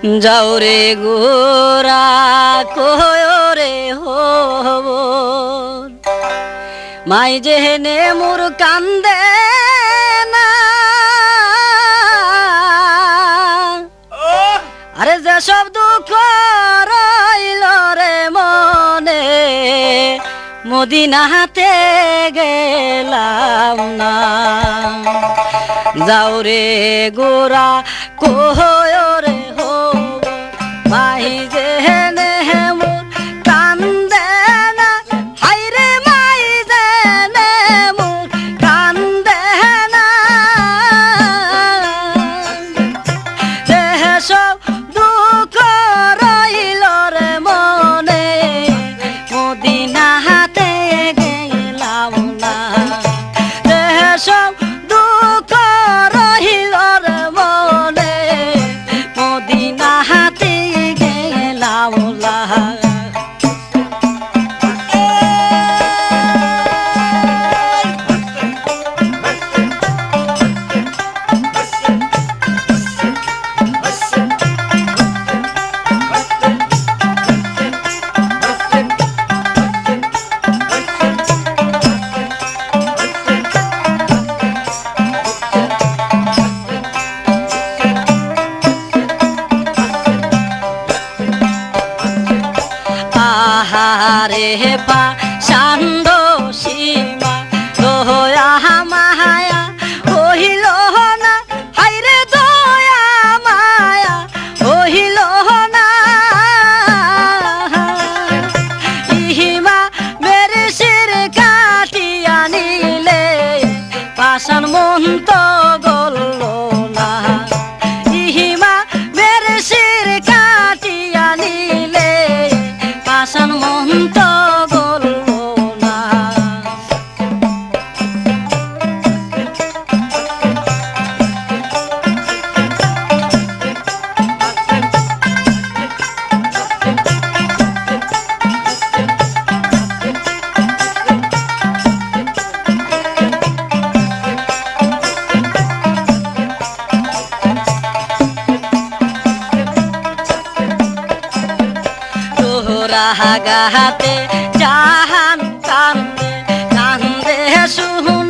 যাও রে গোরা কয় রে হব মাই যেহেনে মোর কান্দে না আরে যেসব দুঃখ রইল রে মনে মদিনাতে গেলাম না যাও রে গোরা কয় রে হব মাই যেহেনে মোর কান্দে না হাইরে মাই যেহেনে মোর কান্দে না যেসব দুঃখ রইল রে মনে মদিনাতে গেলাম না যেসব দুঃখ রইল রে মনে মদিনাতে গেলাম না আহারে পা সান্দ সীমা দয়া মায়া হইল না হাইরে দয়া মায়া হইল না ইহিমা মেরে শির কাটিয়া নিলে পাষাণ মন তো গল না ইহিমা মেরে শির কাটিয়া নিলে পাষাণ মন তো গল না গাহাতে জাহান কান্দে কান্দে শুন